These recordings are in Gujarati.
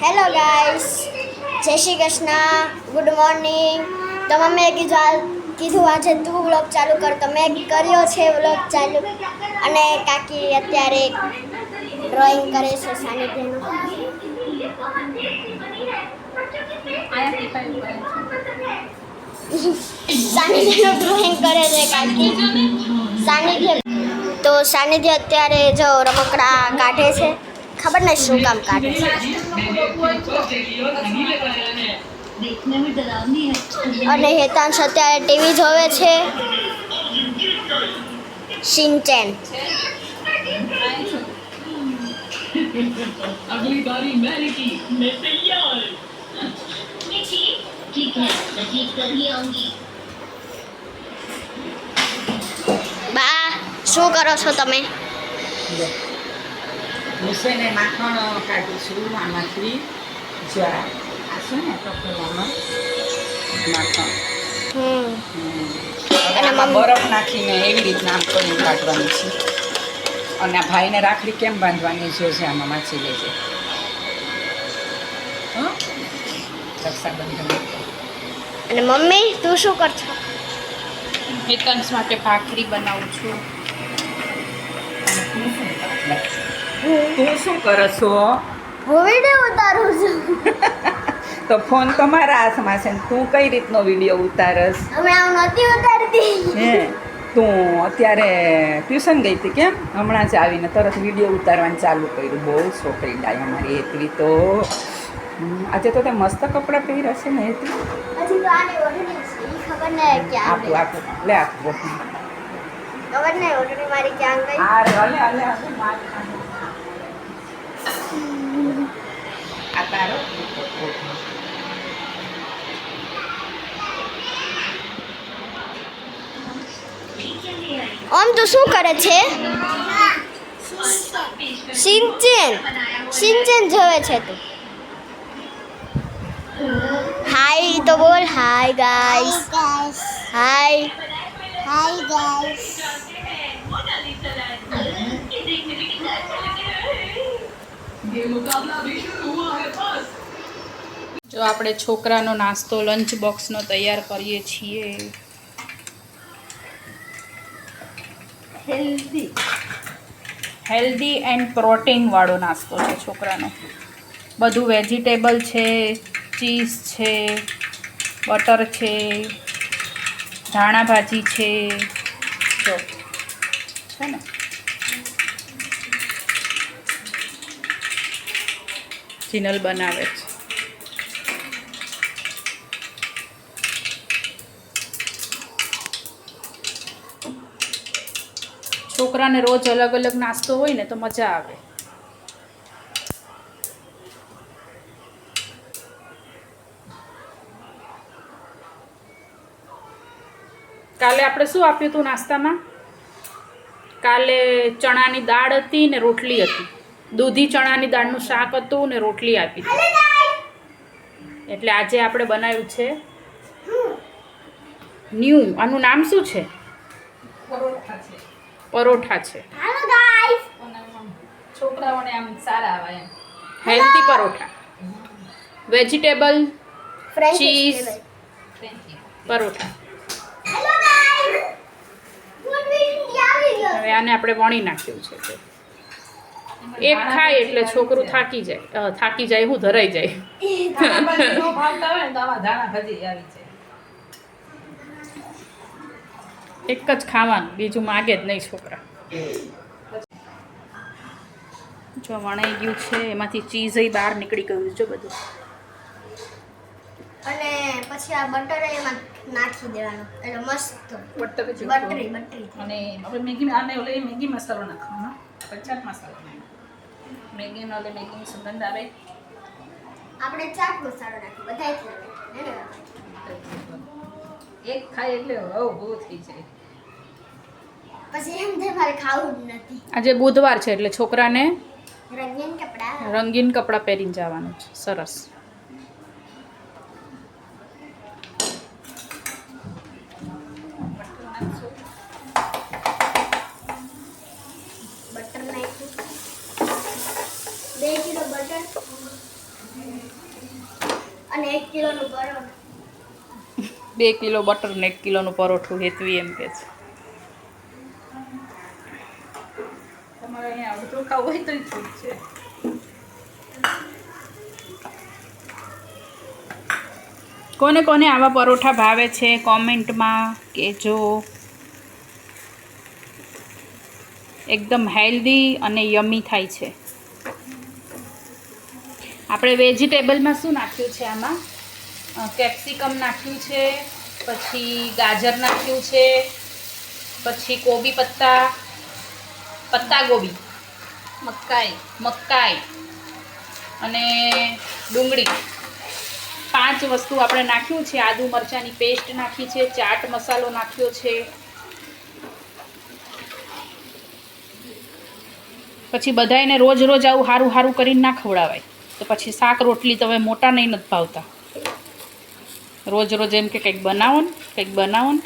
હેલો ગાઈસ, જય શ્રી કૃષ્ણ, ગુડ મોર્નિંગ. તો મમ્મીએ કીધું આજે તું વ્લોગ ચાલુ કર, તો મેં કર્યો છે વ્લોગ ચાલુ. અને કાકી અત્યારે ડ્રોઈંગ કરે છે સાનિધ્યનું. સાનિધ્યનું ડ્રોઈંગ કરે છે કાકી. સાનિધ્ય અત્યારે જો રમકડા કાઢે છે, ખબર નહીં શું કામ કાઢે છે. અને હેતાંશ અત્યારે ટીવી જોવે છે, શિનચેન. अगली बारी मैं की मैं तैयार ठीक है ठीक कभी आऊंगी. બા શું કરો છો તમે? મુસેને માખણ કાઢું છું આમાંથી. આ છે ને ટોપલામાં માખણ. અને આમાં બરફ નાખીને એવી રીતના આમ કરીને કાઢવાની છે. અને આ ભાઈને રાખડી કેમ બાંધવાની છે આમાં માછી લેજે. રક્ષાબંધન. અને મમ્મી તું શું કરશો? હેતાંશ માટે ભાખરી બનાવું છું. તું શું કરો છો? હું વિડીયો ઉતારું છું. તો ફોન તો મારા હાથમાં છે ને તું કઈ રીતનો વિડીયો ઉતારસ? હમણાં હું નહોતી ઉતારતી. હે તું અત્યારે ટ્યુશન ગઈ હતી કેમ? હમણાં જ આવીને તરત વિડીયો ઉતારવાનું ચાલુ કર્યું. બહુ છોકરી ડાય અમારી હેતવી તો. આજે તો તે મસ્ત કપડાં પહેર્યા છે ને હેતવી. પછી તો આને ઓઢણી છે, ઈ ખબર નહીં ક્યાં આપું ગઈ. આપું લે આપું. ખબર નહીં ઓઢણી મારી ક્યાં ગઈ. અરે હલે હલે હલે માર આ તારો ઓમ તું શું કરે છે? સિંચેન જોવે છે તું. હાય તો બોલ. Hi guys. Hi guys. જો આપણે છોકરાનો નાસ્તો લંચ બોક્સનો તૈયાર કરીએ છીએ. હેલ્ધી એન્ડ પ્રોટીનવાળો નાસ્તો છે છોકરાનો. બધું વેજીટેબલ છે, ચીઝ છે, બટર છે, ધાણા ભાજી છે. જો છે ને, જીનલ બનાવે છે. છોકરાને રોજ અલગ અલગ નાસ્તો હોય ને તો મજા આવે. કાલે આપણે શું આપ્યું હતું નાસ્તામાં? કાલે ચણાની દાળ હતી ને રોટલી હતી. દૂધી ચણાની દાળનું શાક હતું ને રોટલી આપી હતી. એટલે આજે આપણે બનાવ્યું છે ન્યૂ. આનું નામ શું છે? પરોઠા છે. Hello guys. છોકરાઓને આમ સારા આવે એમ. Healthy paratha, vegetable, cheese paratha. Hello guys. Good morning આવી ગયો. હવે આને આપણે વણી નાખ્યું છે. એક ખાય એટલે છોકરું થાકી જાય હું ધરાઈ જાય. એક જ ખાવાનું, બીજું માગે જ નહીં છોકરા. જો વણાઈ ગયું છે, એમાંથી ચીઝ બહાર નીકળી ગયું છે બધું. અને પછી આ બટર એમાં નાખી દેવાનું એટલે મસ્ત બટરી. અને આપણે મેગી મસાલો નાખવાનો, ચાટ મસાલો મેગી સુગંધ આવે. આપણે ચાટ મસાલો નાખી બધાય એક ખાય એટલે બહુ થઈ જાય. પછી એમ થાય મારે ખાવું જ નથી. આજે બુધવાર છે એટલે છોકરાને રંગીન કપડાં પહેરીને જવાનું છે. સરસ. બટર નાખ્યું, 2 કિલો બટર, અને 1 કિલોનું પરોઠું. 2 કિલો બટર ને 1 કિલોનું પરોઠું હેતવી એમ કે છે. તમારે અહીંયા અડધું ખાવું હોય તો છૂટ છે. કોને કોને આવા પરોઠા ભાવે છે કોમેન્ટમાં કહેજો. એકદમ હેલ્ધી અને યમી થાય છે. આપણે વેજીટેબલમાં શું નાખ્યું છે આમાં? કેપ્સિકમ નાખ્યું છે, પછી ગાજર નાખ્યું છે, પછી કોબી પત્તા ગોબી, મકાઈ અને ડુંગળી, 5 વસ્તુ આપણે નાખ્યું છે. આદુ મરચાંની પેસ્ટ નાખી છે, ચાટ મસાલો નાખ્યો છે. પછી બધાયને રોજ રોજ આવું સારું સારું કરીને ના ખવડાવાય. તો પછી શાક રોટલી તો હવે મોટા નહીં નથી ભાવતા. રોજ રોજ એમ કે કંઈક બનાવો ને કંઈક બનાવો ને.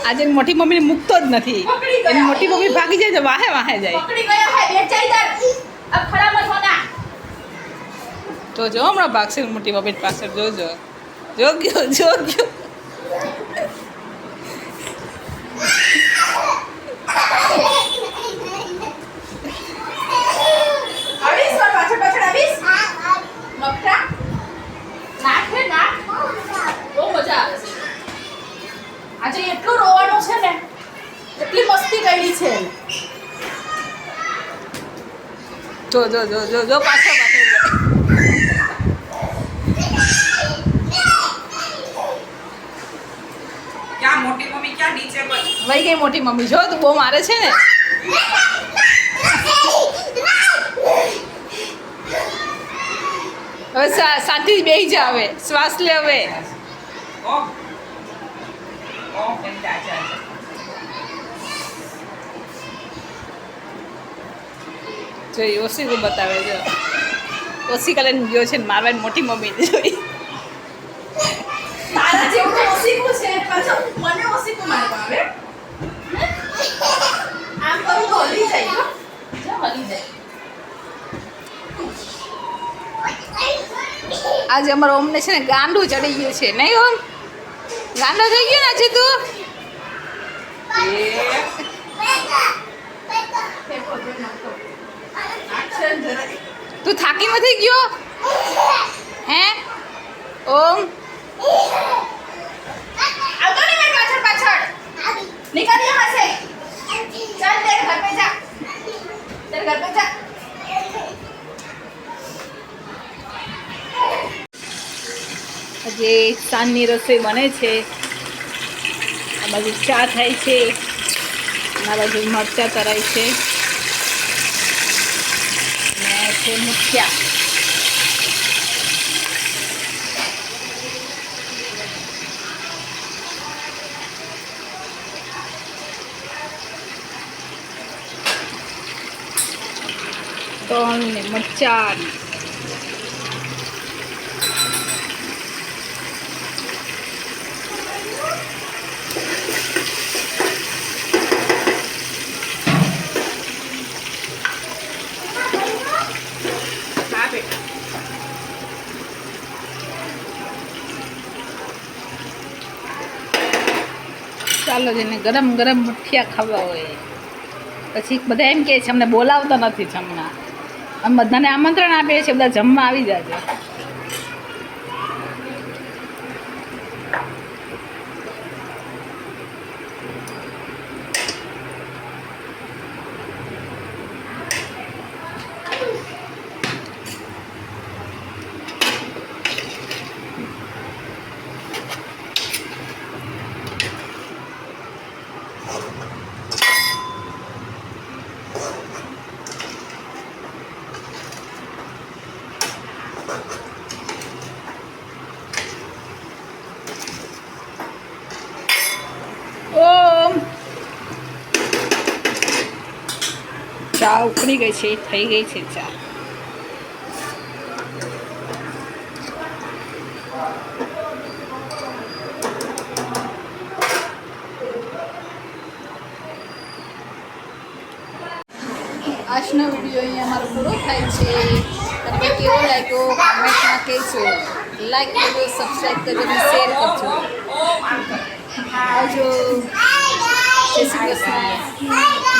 આજે મોટી મમ્મીને મૂકતો જ નથી. એની મોટી મમ્મી ભાગી જાય તો વાહે વાહે જાય. તો જો હમણાં ભાગશે મોટી મમ્મી પાછળ. જોજો જો આજે એટલું રોવાનું છે ને, એટલી મસ્તી કરી છે. જો પાછળ ક્યાં મોટી મમ્મી ક્યાં નીચે વહી ગઈ મોટી મમ્મી. જો તું બહુ મારે છે ને. હવે શાંતિ બેસી જા. હવે શ્વાસ લે. હવે જોઈ ઓશિકું બતાવે. જો ઓશિકા લઈને ગયો છે ને મારવાની મોટી મમ્મી જોઈ. તારા જેવું ઓશિકું છે પાછો મને ઓશિકું મારવા આવે. આમ કરું તો હલી જાય. જો હલી જાય. આજે અમારો અમને છે ને ગાંડું ચડી ગયું છે નહીં ઓમ? ગાંડો થઈ ગયો ને આજે તું? તું થાકી નથી ગયો હે ઓમ? આવતો ને મેરી પાછળ निकल यहाँ से. चल तेरे घर पे जा. तेरे घर पे जा. આજે સાંજની રસોઈ બને છે. આ બાજુ ચા થાય છે, આ બાજુ મરચાં તરાય છે અને છે મુઠિયા. તલ ને મરચાં. ચાલો જેને ગરમ ગરમ મુઠિયા ખાવા હોય. પછી બધા એમ કહે છે અમને બોલાવતા નથી જમવા. અમે બધાને આમંત્રણ આપીએ છીએ, બધા જમવા આવી જાજો. ચા ઉકળી ગઈ છે, થઈ ગઈ છે ચા. આજનો વિડીયો અહીંયા અમારો પૂરો થાય છે. તમને કેવો લાગ્યો કોમેન્ટમાં કહેજો. લાઈક કરજો, સબસ્ક્રાઈબ કરજો અને શેર કરજો. આવજો. જય શ્રી કૃષ્ણ.